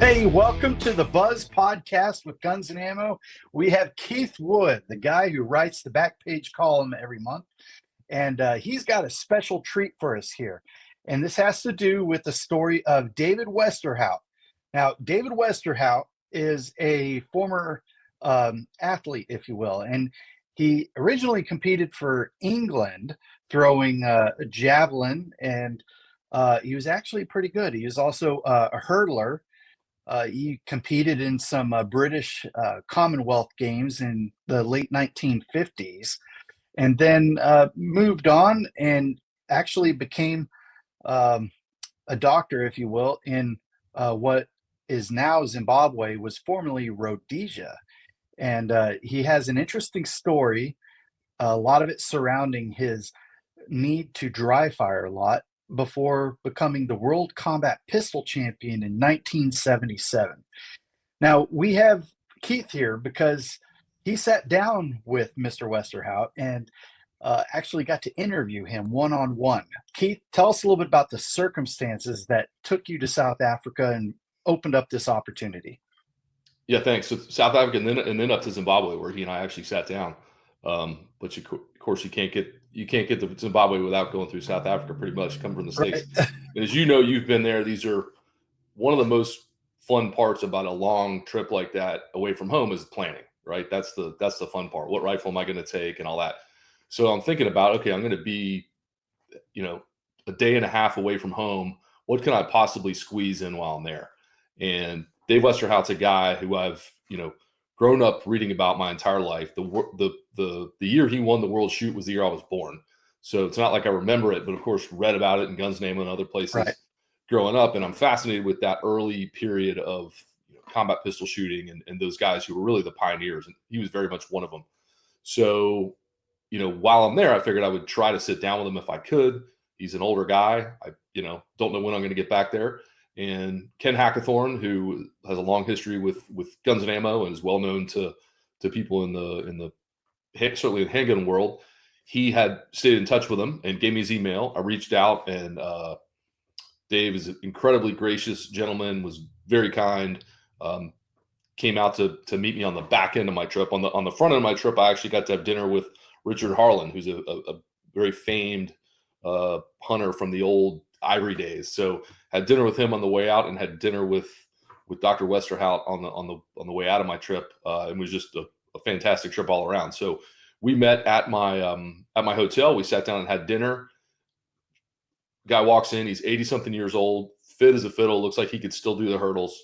Hey, welcome to the Buzz Podcast with Guns and Ammo. We have Keith Wood, the guy who writes the back page column every month, and he's got a special treat for us here. And this has to do with the story of David Westerhout. Now, David Westerhout is a former athlete, if you will, and he originally competed for England throwing a javelin, and he was actually pretty good. He was also a hurdler. He competed in some British Commonwealth Games in the late 1950s, and then moved on and actually became a doctor, if you will, in what is now Zimbabwe, was formerly Rhodesia. And he has an interesting story, a lot of it surrounding his need to dry fire a lot before becoming the World Combat Pistol Champion in 1977. Now, we have Keith here because he sat down with Mr. Westerhout and actually got to interview him one-on-one. Keith, tell us a little bit about the circumstances that took you to South Africa and opened up this opportunity. Yeah, thanks. So South Africa and then up to Zimbabwe, where he and I actually sat down. But of course, you can't get to Zimbabwe without going through South Africa. Pretty much, come from the States. Right. And as you know, you've been there. These are one of the most fun parts about a long trip like that away from home is planning. Right, that's the fun part. What rifle am I going to take and all that. So I'm thinking about, okay, I'm going to be, a day and a half away from home. What can I possibly squeeze in while I'm there? And Dave Westerhout's a guy who I've, grown up reading about my entire life. The year he won the World Shoot was the year I was born. So it's not like I remember it, but of course read about it in Guns and Ammo and other places growing up. And I'm fascinated with that early period of combat pistol shooting and those guys who were really the pioneers. And he was very much one of them. So, while I'm there, I figured I would try to sit down with him if I could. He's an older guy. I, don't know when I'm going to get back there. And Ken Hackathorn, who has a long history with Guns and Ammo and is well known to people in the certainly in the handgun world, he had stayed in touch with him and gave me his email. I reached out, and Dave is an incredibly gracious gentleman, was very kind. Came out to meet me on the back end of my trip. On the front end of my trip, I actually got to have dinner with Richard Harlan, who's a very famed hunter from the old Ivory days. So had dinner with him on the way out, and had dinner with Dr. Westerhout on the way out of my trip. It was just a fantastic trip all around. So we met at my hotel. We sat down and had dinner. Guy walks in. He's 80-something years old, fit as a fiddle. Looks like he could still do the hurdles.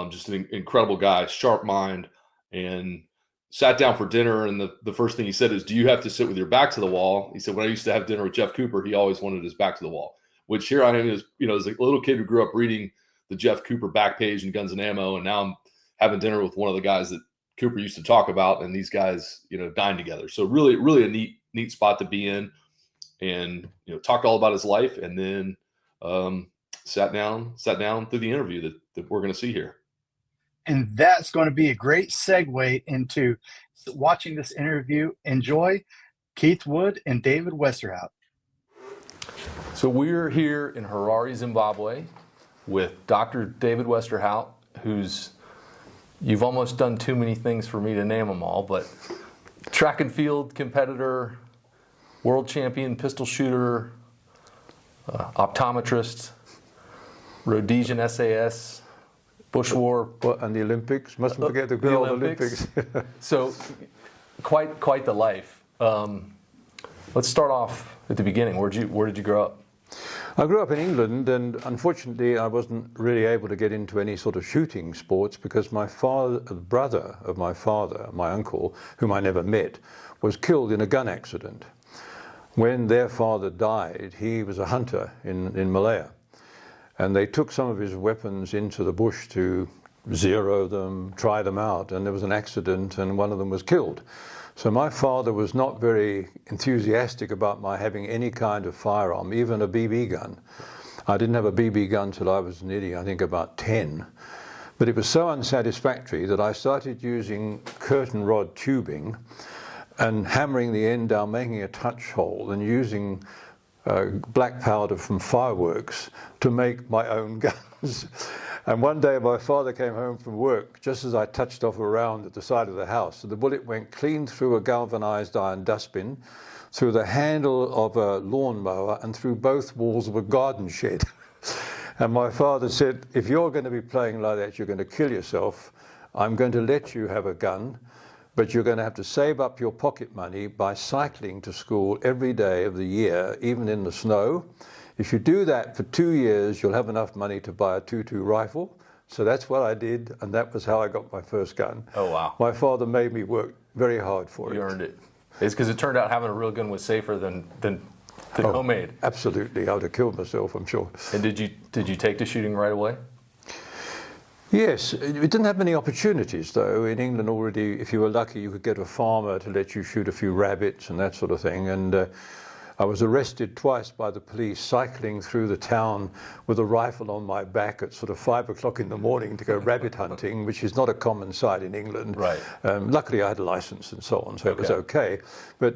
Just an incredible guy, sharp mind, and sat down for dinner. And the first thing he said is, "Do you have to sit with your back to the wall?" He said, "When I used to have dinner with Jeff Cooper, he always wanted his back to the wall." Which here I am, as a little kid who grew up reading the Jeff Cooper back page in Guns and Ammo, and now I'm having dinner with one of the guys that Cooper used to talk about, and these guys, dine together. So really, really a neat spot to be in, and talked all about his life, and then sat down through the interview that we're going to see here. And that's going to be a great segue into watching this interview. Enjoy Keith Wood and David Westerhout. So we're here in Harare, Zimbabwe, with Dr. David Westerhout, you've almost done too many things for me to name them all, but track and field competitor, world champion pistol shooter, optometrist, Rhodesian SAS, Bush War. And the Olympics. Mustn't forget the good old Olympics. So quite the life. Let's start off at the beginning. Where did you grow up? I grew up in England, and unfortunately I wasn't really able to get into any sort of shooting sports because my father, the brother of my father, my uncle, whom I never met, was killed in a gun accident. When their father died, he was a hunter in Malaya, and they took some of his weapons into the bush to zero them, try them out, and there was an accident and one of them was killed. So my father was not very enthusiastic about my having any kind of firearm, even a BB gun. I didn't have a BB gun till I was nearly, I think, about 10. But it was so unsatisfactory that I started using curtain rod tubing and hammering the end down, making a touch hole, and using black powder from fireworks to make my own guns. And one day my father came home from work just as I touched off a round at the side of the house. And the bullet went clean through a galvanized iron dustbin, through the handle of a lawnmower, and through both walls of a garden shed. And my father said, if you're going to be playing like that, you're going to kill yourself. I'm going to let you have a gun, but you're going to have to save up your pocket money by cycling to school every day of the year, even in the snow. If you do that for 2 years, you'll have enough money to buy a .22 rifle. So that's what I did, and that was how I got my first gun. Oh, wow. My father made me work very hard for it. You earned it. It's because it turned out having a real gun was safer than homemade. Absolutely. I would have killed myself, I'm sure. And did you take to shooting right away? Yes, it didn't have many opportunities though. In England already, if you were lucky, you could get a farmer to let you shoot a few rabbits and that sort of thing. And I was arrested twice by the police cycling through the town with a rifle on my back at sort of 5 o'clock in the morning to go rabbit hunting, which is not a common sight in England. Right. Luckily I had a license and so on, so it was okay. But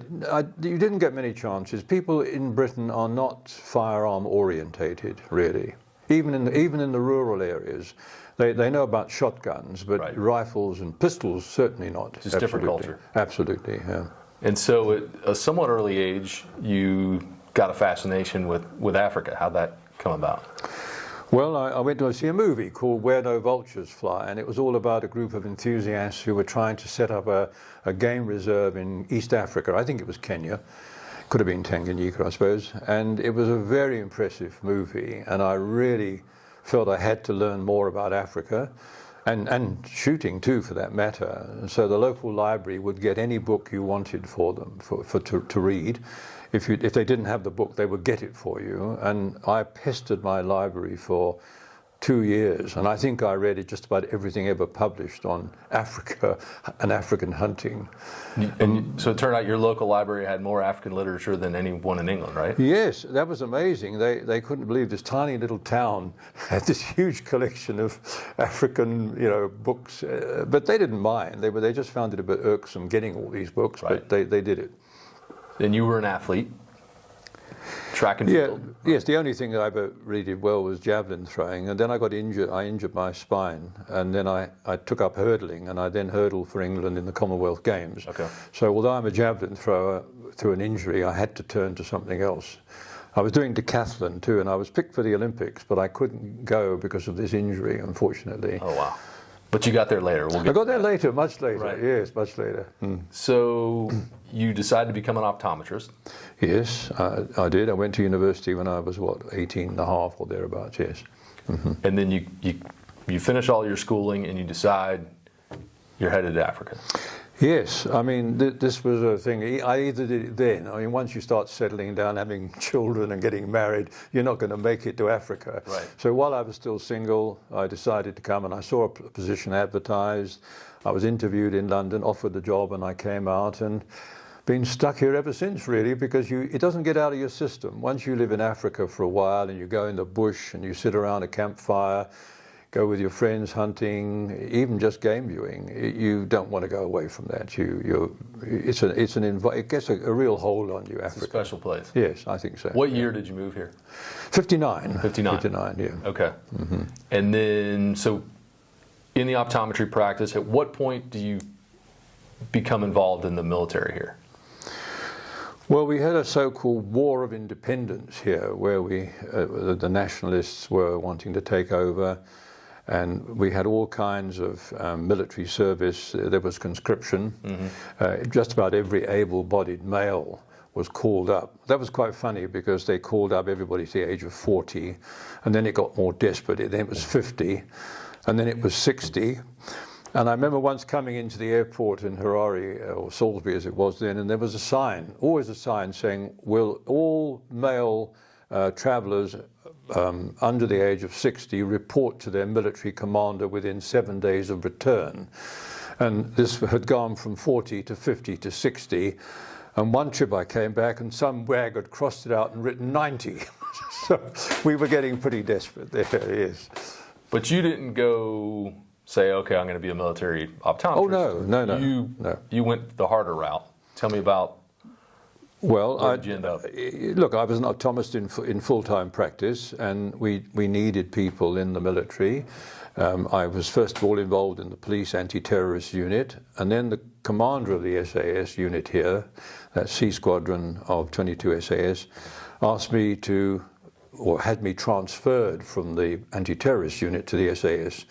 you didn't get many chances. People in Britain are not firearm orientated, really. Even in the rural areas. They know about shotguns, but right. Rifles and pistols, certainly not. Just different culture. Absolutely, yeah. And so at a somewhat early age, you got a fascination with Africa. How'd that come about? Well, I went to see a movie called Where No Vultures Fly, and it was all about a group of enthusiasts who were trying to set up a game reserve in East Africa. I think it was Kenya. Could have been Tanganyika, I suppose. And it was a very impressive movie, and I really felt I had to learn more about Africa, and shooting too, for that matter. And so the local library would get any book you wanted for them to read. If they didn't have the book, they would get it for you. And I pestered my library for 2 years, and I think I read just about everything ever published on Africa and African hunting. So it turned out your local library had more African literature than anyone in England, right? Yes, that was amazing. They couldn't believe this tiny little town had this huge collection of African, books, but they didn't mind. They just found it a bit irksome getting all these books, right. But they did it. And you were an athlete. Track and field. Yes, the only thing that I ever really did well was javelin throwing, and then I got injured. I injured my spine, and then I took up hurdling, and I then hurdled for England in the Commonwealth Games. Okay. So although I'm a javelin thrower, through an injury, I had to turn to something else. I was doing decathlon too, and I was picked for the Olympics, but I couldn't go because of this injury, unfortunately. Oh, wow. But you got there later. I got there later, much later. Right. Yes, much later. So you decided to become an optometrist. Yes, I did. I went to university when I was, 18 and a half or thereabouts, yes. Mm-hmm. And then you finish all your schooling and you decide you're headed to Africa. Yes, I mean, this was a thing. I either did it then. I mean, once you start settling down, having children and getting married, you're not going to make it to Africa. Right. So while I was still single, I decided to come, and I saw a position advertised. I was interviewed in London, offered the job, and I came out, and been stuck here ever since, really, because it doesn't get out of your system. Once you live in Africa for a while and you go in the bush and you sit around a campfire, go with your friends hunting, even just game viewing, you don't want to go away from that. It gets a real hold on you, Africa. It's a special place. Yes, I think so. What year did you move here? 59. 59. 59, yeah. Okay. Mm-hmm. And then, so in the optometry practice, at what point do you become involved in the military here? Well, we had a so-called War of Independence here, where the nationalists were wanting to take over, and we had all kinds of military service. There was conscription. Mm-hmm. Just about every able-bodied male was called up. That was quite funny because they called up everybody to the age of 40, and then it got more desperate. Then it was 50, and then it was 60. And I remember once coming into the airport in Harare, or Salisbury as it was then, and there was a sign, always a sign saying, will all male travellers under the age of 60 report to their military commander within 7 days of return. And this had gone from 40 to 50 to 60. And one trip I came back and some wag had crossed it out and written 90. So we were getting pretty desperate there, yes. But you didn't go say, okay, I'm going to be a military optometrist. Oh, no. You went the harder route. Tell me about Well, Where did you end up? Look, I was an optometrist in full-time practice, and we needed people in the military. I was first of all involved in the police anti-terrorist unit, and then the commander of the SAS unit here, that C Squadron of 22 SAS, asked me to, or had me transferred from the anti-terrorist unit to the SAS,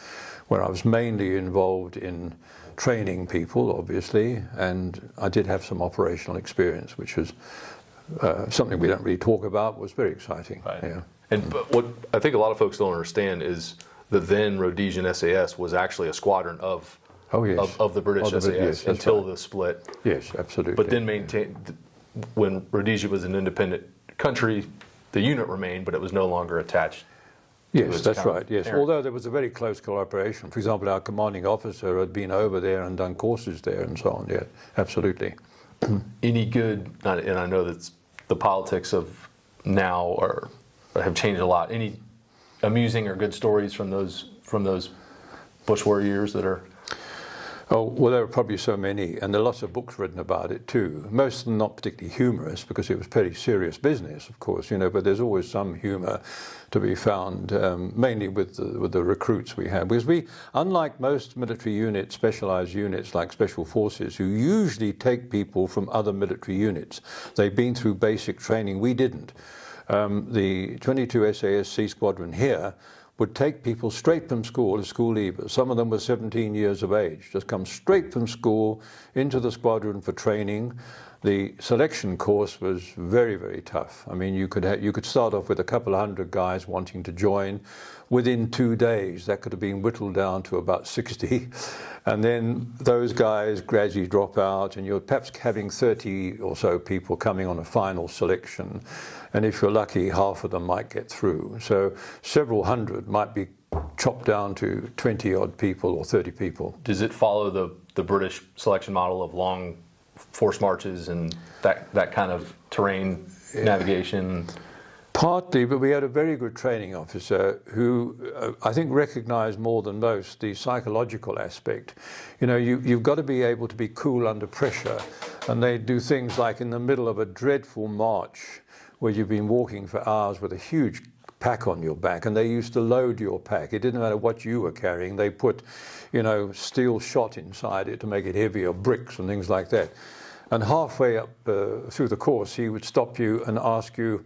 where I was mainly involved in training people, obviously, and I did have some operational experience, which was something we don't really talk about, was very exciting. Right. Yeah. And what I think a lot of folks don't understand is the then Rhodesian SAS was actually a squadron of of the British SAS yes, until right. the split. Yes, absolutely. But then when Rhodesia was an independent country, the unit remained, but it was no longer attached. Yes, that's right, yes. parent. Although there was a very close collaboration. For example, our commanding officer had been over there and done courses there and so on, yeah, absolutely. Any good, and I know that the politics of now have changed a lot. Any amusing or good stories from those Bush war years that are? Oh, well, there are probably so many, and there are lots of books written about it too. Most of them not particularly humorous, because it was pretty serious business, of course, but there's always some humor to be found, mainly with the recruits we had. Because we, unlike most military units, specialized units like Special Forces, who usually take people from other military units, they've been through basic training, we didn't. The 22 SAS C Squadron here would take people straight from school as school leavers. Some of them were 17 years of age, just come straight from school into the squadron for training. The selection course was very, very tough. I mean, you could start off with a couple of hundred guys wanting to join. Within 2 days, that could have been whittled down to about 60. And then those guys gradually drop out, and you're perhaps having 30 or so people coming on a final selection. And if you're lucky, half of them might get through. So several hundred might be chopped down to 20 odd people or 30 people. Does it follow the British selection model of long force marches and that kind of terrain navigation? Partly, but we had a very good training officer who I think recognized more than most the psychological aspect. You've got to be able to be cool under pressure, and they do things like in the middle of a dreadful march where you've been walking for hours with a huge pack on your back, and they used to load your pack. It didn't matter what you were carrying. They put, steel shot inside it to make it heavier, bricks and things like that. And halfway up through the course, he would stop you and ask you,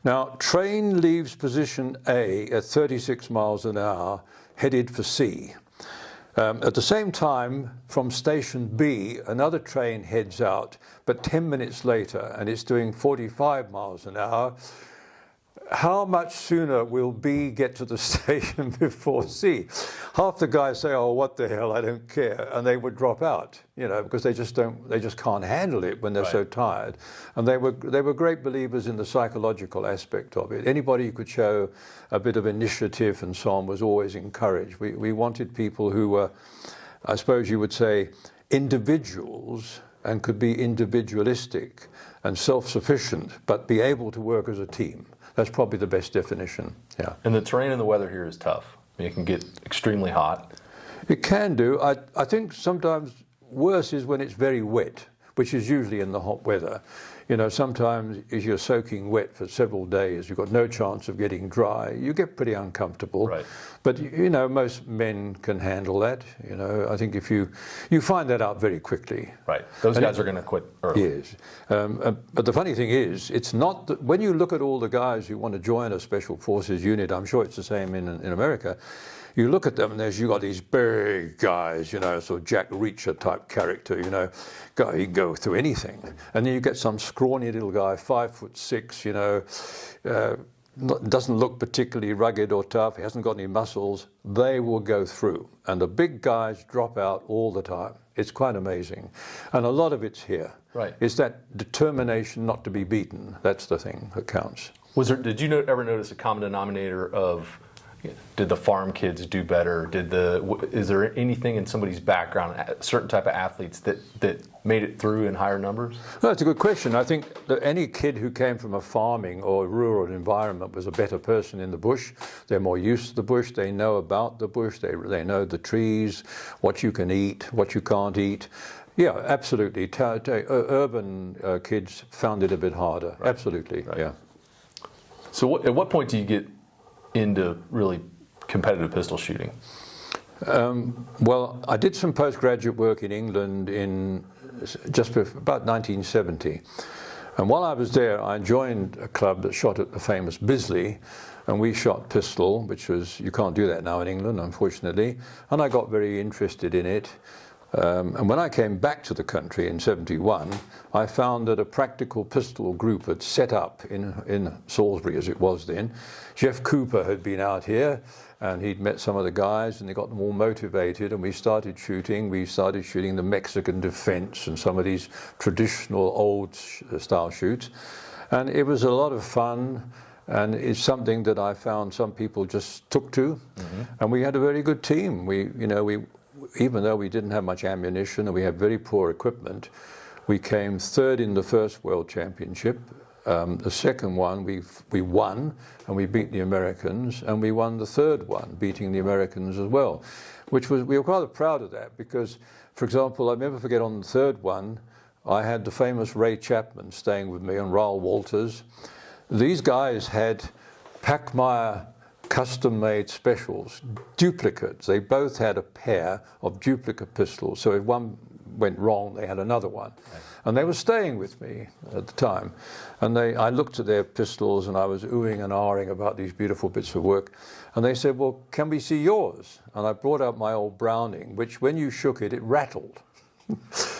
now, train leaves position A at 36 miles an hour, headed for C. At the same time, from station B, another train heads out, but 10 minutes later, and it's doing 45 miles an hour. How much sooner will B get to the station before C? Half the guys say, "Oh, what the hell, I don't care," and they would drop out, because they just can't handle it when they're so tired. And they were great believers in the psychological aspect of it. Anybody who could show a bit of initiative and so on was always encouraged. We wanted people who were, I suppose you would say, individuals and could be individualistic and self-sufficient, but be able to work as a team. That's probably the best definition, yeah. And the terrain and the weather here is tough. I mean, it can get extremely hot. It can do. I think sometimes worse is when it's very wet, which is usually in the hot weather. Sometimes if you're soaking wet for several days, you've got no chance of getting dry, you get pretty uncomfortable. Right. But, most men can handle that. I think if you find that out very quickly. Right. Those guys are going to quit early. Yes. But the funny thing is, it's not that when you look at all the guys who want to join a Special Forces unit, I'm sure it's the same in America, you look at them and you've got these big guys, sort of Jack Reacher type character, he can go through anything. And then you get some scrawny little guy, 5'6", doesn't look particularly rugged or tough, he hasn't got any muscles. They will go through. And the big guys drop out all the time. It's quite amazing. And a lot of it's here. Right. It's that determination not to be beaten. That's the thing that counts. Did you ever notice a common denominator of, did the farm kids do better? Is there anything in somebody's background, a certain type of athletes that made it through in higher numbers? Well, that's a good question. I think that any kid who came from a farming or rural environment was a better person in the bush. They're more used to the bush. They know about the bush. They know the trees, what you can eat, what you can't eat. Yeah, absolutely. Urban kids found it a bit harder. Right. Absolutely, right. Yeah. So at what point do you get into really competitive pistol shooting? Well, I did some postgraduate work in England in just about 1970. And while I was there, I joined a club that shot at the famous Bisley, and we shot pistol, which was, you can't do that now in England, unfortunately. And I got very interested in it. And when I came back to the country in 71, I found that a practical pistol group had set up in Salisbury, as it was then. Jeff Cooper had been out here, and he'd met some of the guys, and they got them all motivated, and we started shooting. We started shooting the Mexican defense and some of these traditional old style shoots. And it was a lot of fun, and it's something that I found some people just took to. Mm-hmm. And we had a very good team. Even though we didn't have much ammunition and we had very poor equipment, we came third in the first World Championship. The second one we won, and we beat the Americans, and we won the third one, beating the Americans as well, we were rather proud of that because, for example, I'll never forget on the third one, I had the famous Ray Chapman staying with me and Raoul Walters. These guys had Pachmeyer custom-made specials, duplicates. They both had a pair of duplicate pistols, so if one went wrong, they had another one. Right. And they were staying with me at the time. And I looked at their pistols, and I was oohing and ahhing about these beautiful bits of work. And they said, well, can we see yours? And I brought out my old Browning, which when you shook it, it rattled.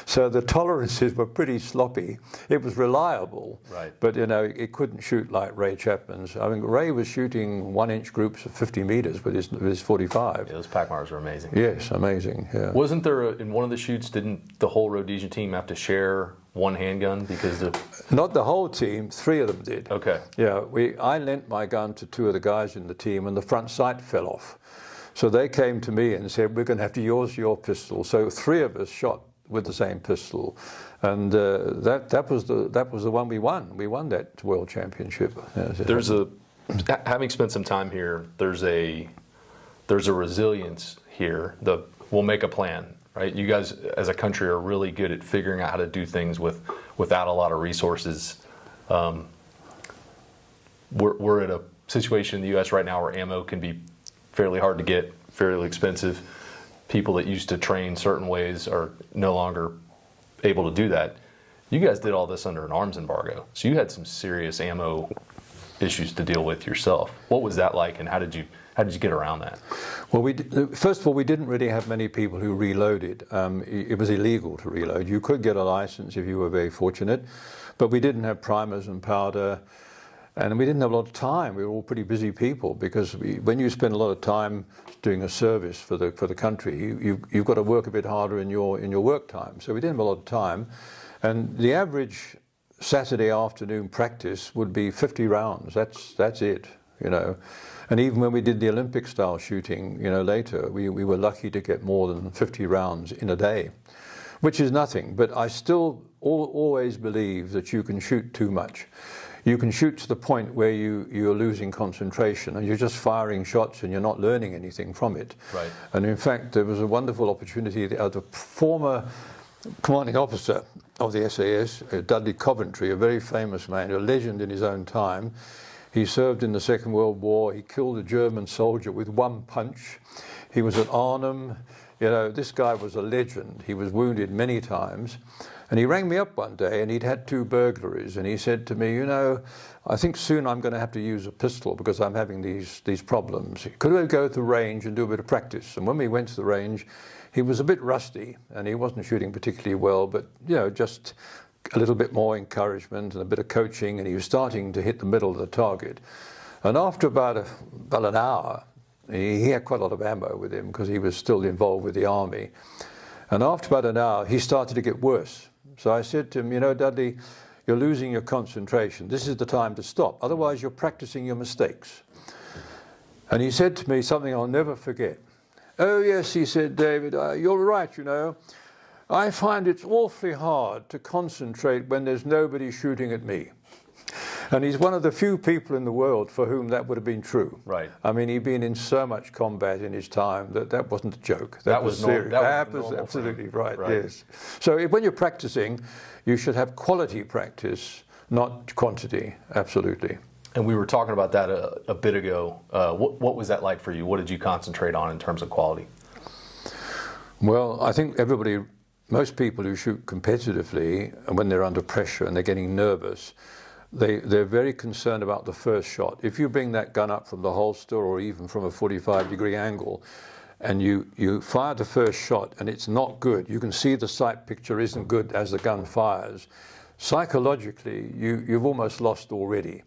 So the tolerances were pretty sloppy. It was reliable, right, but it couldn't shoot like Ray Chapman's. I mean, Ray was shooting 1-inch groups of 50 meters with his 45. Yeah, those Pachmeyers are amazing. Yes, amazing. Yeah. Wasn't there in one of the shoots? Didn't the whole Rhodesian team have to share one handgun because Not the whole team. 3 of them did. Okay. Yeah, I lent my gun to 2 of the guys in the team, and the front sight fell off. So they came to me and said, "We're going to have to use your pistol." So 3 of us shot with the same pistol, and that was the one we won. We won that World Championship. Having spent some time here, there's a resilience here. We'll make a plan, right? You guys as a country are really good at figuring out how to do things without a lot of resources. We're at a situation in the U.S. right now where ammo can be fairly hard to get, fairly expensive. People that used to train certain ways are no longer able to do that. You guys did all this under an arms embargo, so you had some serious ammo issues to deal with yourself. What was that like, and how did you get around that? Well, first of all, we didn't really have many people who reloaded. It was illegal to reload. You could get a license if you were very fortunate, but we didn't have primers and powder. And we didn't have a lot of time. We were all pretty busy people because when you spend a lot of time doing a service for the country, you've got to work a bit harder in your work time. So we didn't have a lot of time. And the average Saturday afternoon practice would be 50 rounds. That's it, And even when we did the Olympic style shooting, later, we were lucky to get more than 50 rounds in a day, which is nothing. But I still always believe that you can shoot too much. You can shoot to the point where you're losing concentration and you're just firing shots and you're not learning anything from it. Right. And in fact, there was a wonderful opportunity. The former commanding officer of the SAS, Dudley Coventry, a very famous man, a legend in his own time. He served in the Second World War. He killed a German soldier with one punch. He was at Arnhem. This guy was a legend. He was wounded many times. And he rang me up one day, and he'd had 2 burglaries, and he said to me, I think soon I'm going to have to use a pistol because I'm having these problems. Could we go to the range and do a bit of practice? And when we went to the range, he was a bit rusty, and he wasn't shooting particularly well, but, just a little bit more encouragement and a bit of coaching, and he was starting to hit the middle of the target. And after about an hour, he had quite a lot of ammo with him because he was still involved with the army. And after about an hour, he started to get worse. So I said to him, Dudley, you're losing your concentration. This is the time to stop. Otherwise, you're practicing your mistakes. And he said to me something I'll never forget. Oh, yes, he said, David, you're right, I find it's awfully hard to concentrate when there's nobody shooting at me. And he's one of the few people in the world for whom that would have been true. Right. I mean, he'd been in so much combat in his time that wasn't a joke. That was serious. That was absolutely right, yes. So when you're practicing, you should have quality practice, not quantity, absolutely. And we were talking about that a bit ago. What was that like for you? What did you concentrate on in terms of quality? Well, I think most people who shoot competitively, and when they're under pressure and they're getting nervous, they're very concerned about the first shot. If you bring that gun up from the holster or even from a 45-degree angle, and you fire the first shot and it's not good, you can see the sight picture isn't good as the gun fires, psychologically you've almost lost already.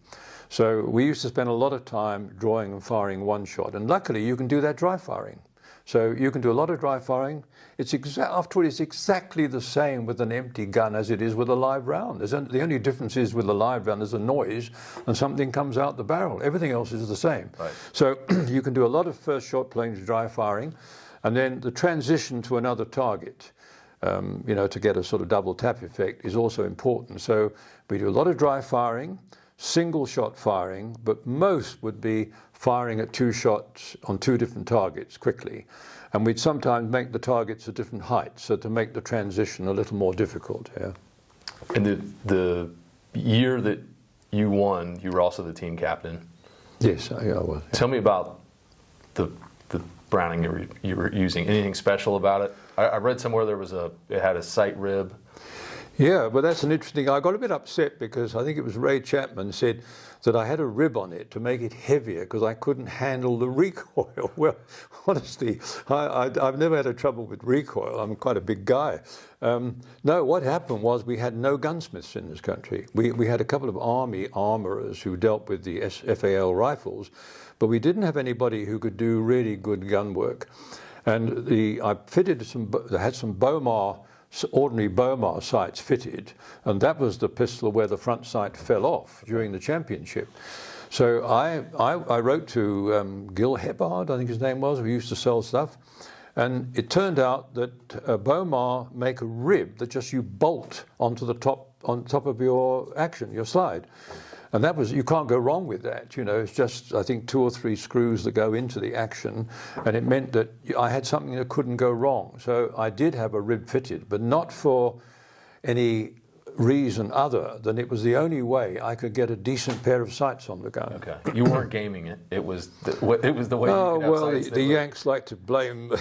So we used to spend a lot of time drawing and firing one shot, and luckily you can do that dry firing. So you can do a lot of dry firing. After all, it's exactly the same with an empty gun as it is with a live round. The only difference is with a live round there's a noise and something comes out the barrel. Everything else is the same. Right. So you can do a lot of first shot playing dry firing, and then the transition to another target, to get a sort of double tap effect is also important. So we do a lot of dry firing, single shot firing, but most would be firing at 2 shots on 2 different targets quickly. And we'd sometimes make the targets at different heights, so to make the transition a little more difficult. Yeah. And the year that you won, you were also the team captain. Yes, I was. Yeah. Tell me about the Browning you were using. Anything special about it? I read somewhere it had a sight rib. Yeah, but that's an interesting. I got a bit upset because I think it was Ray Chapman said that I had a rib on it to make it heavier because I couldn't handle the recoil. Well, honestly, I've never had a trouble with recoil. I'm quite a big guy. No, what happened was we had no gunsmiths in this country. We had a couple of army armourers who dealt with the FAL rifles, but we didn't have anybody who could do really good gun work. And I had some Bomar, ordinary Bomar sights fitted, and that was the pistol where the front sight fell off during the championship. So I wrote to Gil Hebbard, I think his name was, who used to sell stuff, and it turned out that Bomar make a rib that just you bolt onto the on top of your action, your slide. And you can't go wrong with that, it's just, I think, 2 or 3 screws that go into the action, and it meant that I had something that couldn't go wrong. So I did have a rib fitted, but not for any reason other than it was the only way I could get a decent pair of sights on the gun. Okay. You weren't gaming it. It was the way you could have well, sights. The Yanks like to blame.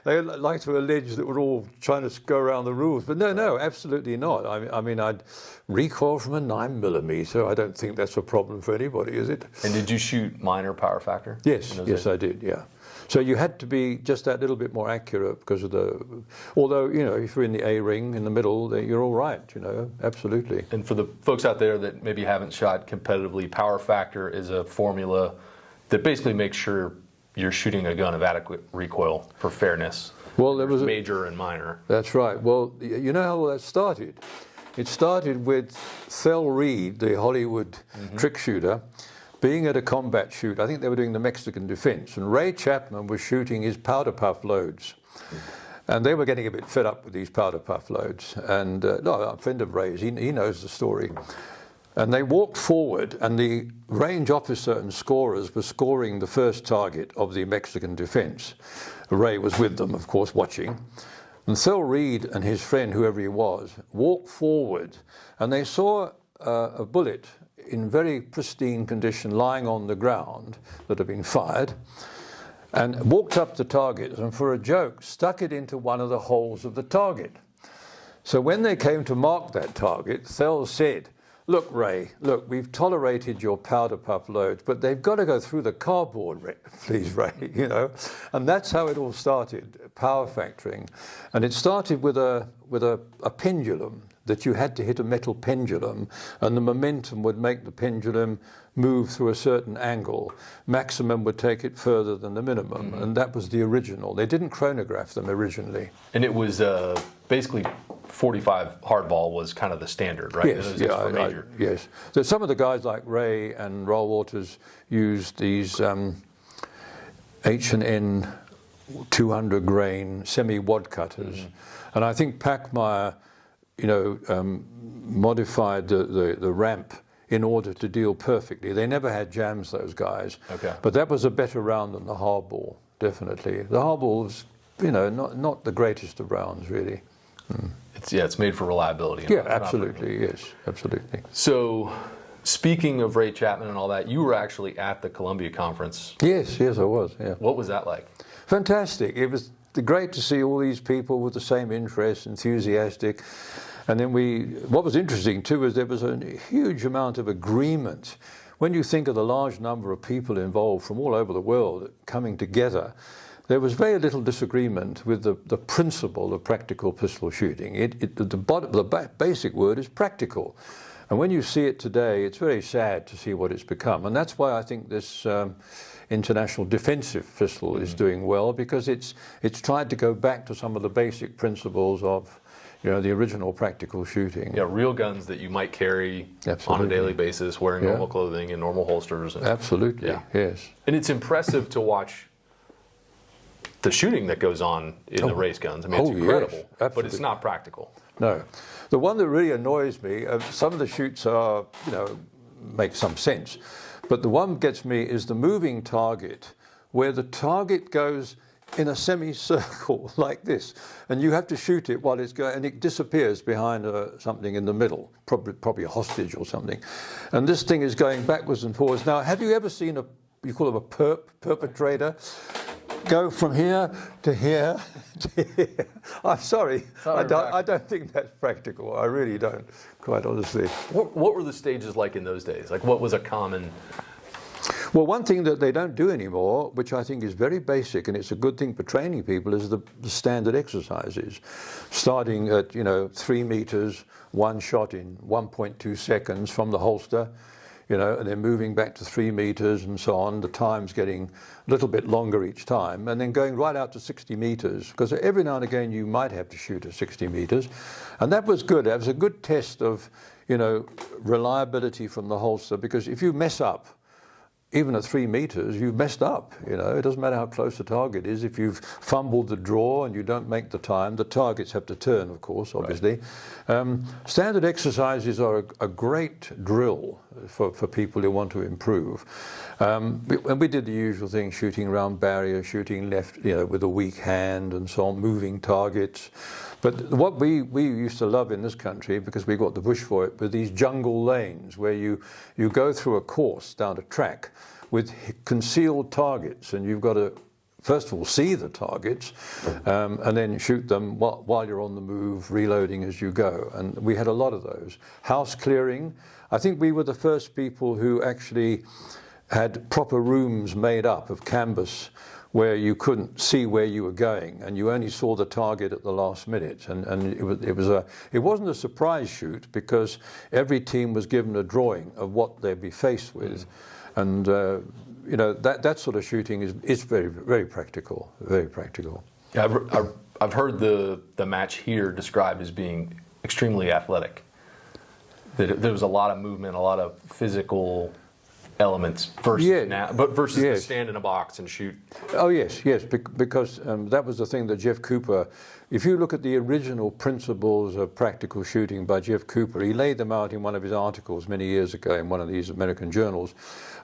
They like to allege that we're all trying to go around the rules, but no, absolutely not. I mean, I'd recoil from a 9mm. I don't think that's a problem for anybody, is it? And did you shoot minor power factor? Yes, I did. Yeah. So you had to be just that little bit more accurate because of although, if you're in the A ring in the middle, you're all right, absolutely. And for the folks out there that maybe haven't shot competitively, power factor is a formula that basically makes sure you're shooting a gun of adequate recoil for fairness. Well, there was major and minor. That's right. Well, you know how that started? It started with Thel Reed, the Hollywood trick shooter, being at a combat shoot. I think they were doing the Mexican defense, and Ray Chapman was shooting his powder puff loads. And they were getting a bit fed up with these powder puff loads. And I'm a friend of Ray's, he knows the story. And they walked forward, and the range officer and scorers were scoring the first target of the Mexican defense. Ray was with them, of course, watching. And Thel Reed and his friend, whoever he was, walked forward, and they saw a bullet in very pristine condition lying on the ground that had been fired, and walked up to target and, for a joke, stuck it into one of the holes of the target. So when they came to mark that target, Thel said, "Look, Ray, we've tolerated your powder puff loads, but they've got to go through the cardboard, please, Ray," And that's how it all started, power factoring. And it started with a pendulum, that you had to hit a metal pendulum, and the momentum would make the pendulum move through a certain angle. Maximum would take it further than the minimum, and that was the original. They didn't chronograph them originally. And it was basically 45 hardball was kind of the standard, right? Yes, yes. So some of the guys like Ray and Roll Waters used these H&N 200 grain semi-wad cutters, and I think Packmeyer modified the ramp in order to deal perfectly. They never had jams, those guys. Okay. But that was a better round than the hardball, definitely. The hardball was, not the greatest of rounds, really. It's made for reliability. Yeah, absolutely, yes, absolutely. So, speaking of Ray Chapman and all that, you were actually at the Columbia conference. Yes, I was, yeah. What was that like? Fantastic. It was great to see all these people with the same interests, enthusiastic. And then what was interesting too is there was a huge amount of agreement. When you think of the large number of people involved from all over the world coming together, there was very little disagreement with the principle of practical pistol shooting. The basic word is practical. And when you see it today, it's very sad to see what it's become. And that's why I think this international defensive pistol is doing well, because it's tried to go back to some of the basic principles of the original practical shooting. Yeah, real guns that you might carry on a daily basis, wearing normal clothing and normal holsters. Absolutely, yes. And it's impressive to watch the shooting that goes on in the race guns. I mean, it's incredible, yes, but it's not practical. No. The one that really annoys me, some of the shoots are, make some sense, but the one that gets me is the moving target, where the target goes in a semicircle like this, and you have to shoot it while it's going, and it disappears behind something in the middle, probably a hostage or something. And this thing is going backwards and forwards. Now, have you ever seen you call him a perpetrator, go from here to here to here? I'm sorry, I don't think that's practical. I really don't, quite honestly. What were the stages like in those days? Like, what was a common... Well, one thing that they don't do anymore, which I think is very basic, and it's a good thing for training people, is the standard exercises. Starting at, 3 meters, one shot in 1.2 seconds from the holster, and then moving back to 3 meters and so on. The time's getting a little bit longer each time, and then going right out to 60 meters, because every now and again you might have to shoot at 60 meters. And that was good. That was a good test of, reliability from the holster, because if you mess up, even at 3 meters, you've messed up. It doesn't matter how close the target is. If you've fumbled the draw and you don't make the time, the targets have to turn, of course, obviously. Right. Standard exercises are a great drill for people who want to improve. And we did the usual thing, shooting around barriers, shooting left, with a weak hand and so on, moving targets. But what we used to love in this country, because we got the bush for it, were these jungle lanes where you go through a course down a track with concealed targets, and you've got to first of all see the targets and then shoot them while you're on the move, reloading as you go. And we had a lot of those. House clearing. I think we were the first people who actually had proper rooms made up of canvas where you couldn't see where you were going, and you only saw the target at the last minute. And it wasn't a surprise shoot, because every team was given a drawing of what they'd be faced with. And that sort of shooting is very, very practical, very practical. Yeah, I've heard the match here described as being extremely athletic. That there was a lot of movement, a lot of physical elements versus the stand in a box and shoot. Oh yes, because that was the thing that Jeff Cooper, if you look at the original principles of practical shooting by Jeff Cooper, he laid them out in one of his articles many years ago in one of these American journals.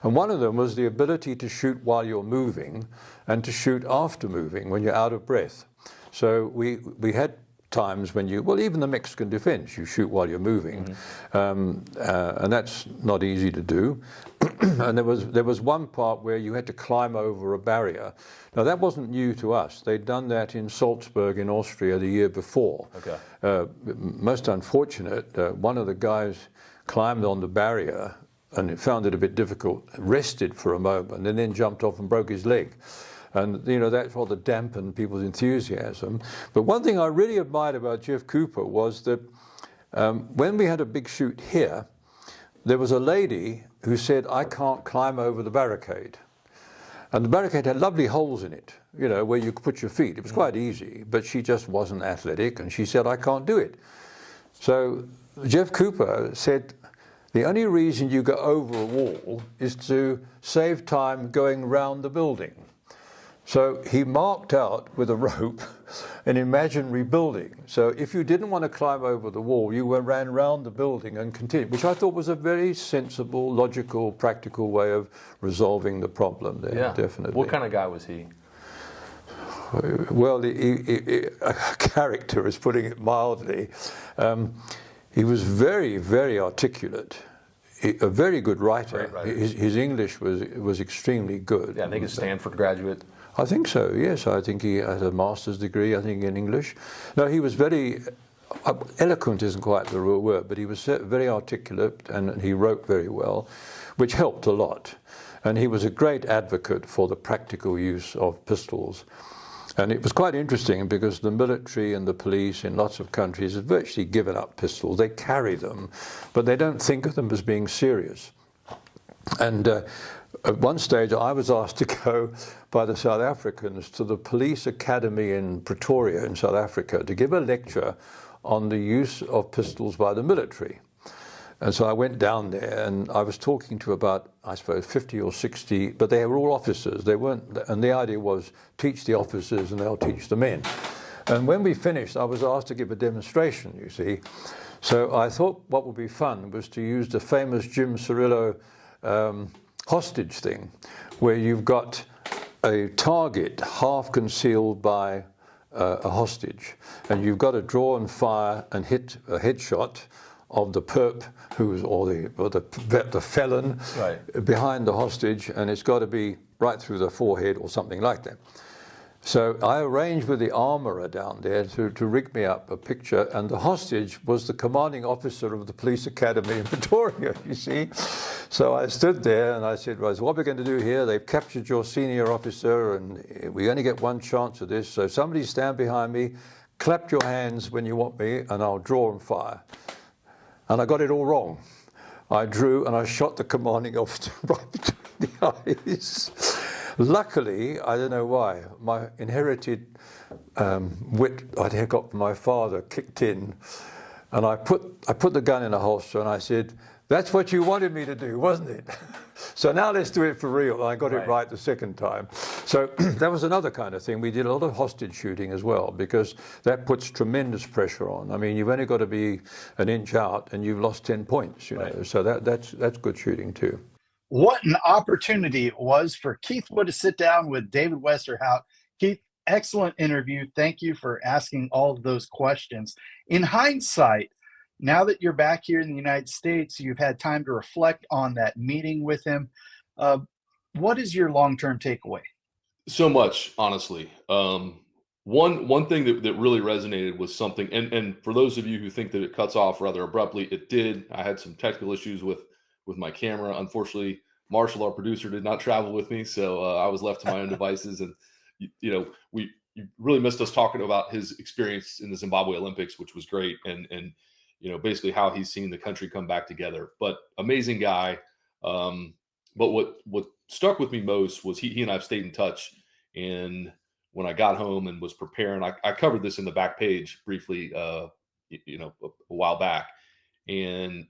And one of them was the ability to shoot while you're moving and to shoot after moving when you're out of breath. So we had times when even the Mexican defense, you shoot while you're moving, and that's not easy to do. And there was one part where you had to climb over a barrier. Now that wasn't new to us. They'd done that in Salzburg in Austria the year before. Okay. Most unfortunate, one of the guys climbed on the barrier and found it a bit difficult, rested for a moment, and then jumped off and broke his leg. And that's rather dampened people's enthusiasm. But one thing I really admired about Jeff Cooper was that when we had a big shoot here, there was a lady who said, "I can't climb over the barricade." And the barricade had lovely holes in it, where you could put your feet. It was quite easy, but she just wasn't athletic, and she said, "I can't do it." So Jeff Cooper said, the only reason you go over a wall is to save time going round the building. So he marked out with a rope, an imaginary building. So if you didn't want to climb over the wall, you ran round the building and continued, which I thought was a very sensible, logical, practical way of resolving the problem there, Yeah, definitely. What kind of guy was he? Well, a character is putting it mildly. He was very, very articulate. A very good writer. Great writer. His English was extremely good. Yeah, I think he's a Stanford graduate. I think so, yes. I think he has a master's degree, I think, in English. No, he was very, eloquent isn't quite the real word, but he was very articulate and he wrote very well, which helped a lot. And he was a great advocate for the practical use of pistols. And it was quite interesting because the military and the police in lots of countries have virtually given up pistols. They carry them, but they don't think of them as being serious. And at one stage, I was asked to go by the South Africans to the police academy in Pretoria in South Africa to give a lecture on the use of pistols by the military. And so I went down there and I was talking to about, I suppose, 50 or 60, but they were all officers. They weren't, and the idea was teach the officers and they'll teach the men. And when we finished, I was asked to give a demonstration, you see. So I thought what would be fun was to use the famous Jim Cirillo hostage thing, where you've got a target half concealed by a hostage, and you've got to draw and fire and hit a headshot of the perp or the felon behind the hostage, and it's got to be right through the forehead or something like that. So I arranged with the armourer down there to rig me up a picture, and the hostage was the commanding officer of the police academy in Pretoria, you see. So I stood there and I said, well, what we're going to do here, they've captured your senior officer and we only get one chance of this, so somebody stand behind me, clap your hands when you want me, and I'll draw and fire. And I got it all wrong. I drew and I shot the commanding officer right between the eyes. Luckily, I don't know why, my inherited wit I got from my father kicked in, and I put the gun in a holster and I said, that's what you wanted me to do, wasn't it? So now let's do it for real. And I got it right the second time. So that was another kind of thing. We did a lot of hostage shooting as well, because that puts tremendous pressure on. I mean, you've only got to be an inch out and you've lost 10 points, you know. So that's good shooting too. What an opportunity it was for Keith Wood to sit down with David Westerhout. Keith, excellent interview. Thank you for asking all of those questions. In hindsight, now that you're back here in the United States, you've had time to reflect on that meeting with him. What is your long-term takeaway? So much, honestly. One thing that really resonated was something, and for those of you who think that it cuts off rather abruptly, it did. I had some technical issues with my camera. Unfortunately, Marshall, our producer, did not travel with me, so I was left to my own devices. And you really missed us talking about his experience in the Zimbabwe Olympics, which was great, and basically how he's seen the country come back together. But amazing guy. But what stuck with me most was he and I have stayed in touch. And when I got home and was preparing, I covered this in the back page briefly, a while back. And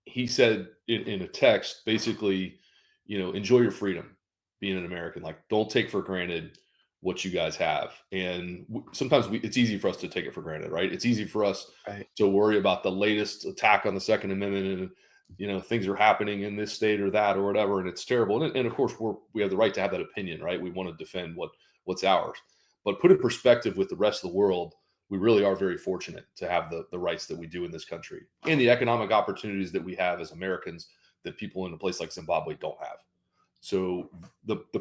he said in a text, basically, enjoy your freedom being an American. Like, don't take for granted what you guys have. And sometimes it's easy for us to take it for granted, right? It's easy for us to worry about the latest attack on the Second Amendment and, things are happening in this state or that or whatever. And it's terrible. And of course, we have the right to have that opinion, right? We want to defend what's ours. But put in perspective with the rest of the world, we really are very fortunate to have the rights that we do in this country and the economic opportunities that we have as Americans that people in a place like Zimbabwe don't have. So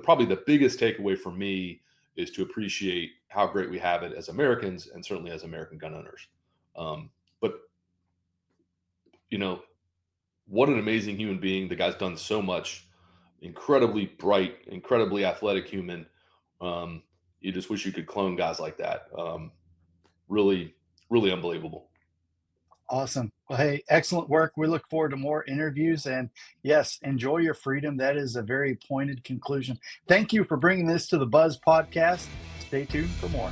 probably the biggest takeaway for me is to appreciate how great we have it as Americans and certainly as American gun owners. But what an amazing human being. The guy's done so much, incredibly bright, incredibly athletic human. You just wish you could clone guys like that. Really, really unbelievable. Awesome. Well, hey, excellent work. We look forward to more interviews, and yes, enjoy your freedom. That is a very pointed conclusion. Thank you for bringing this to the Buzz Podcast. Stay tuned for more.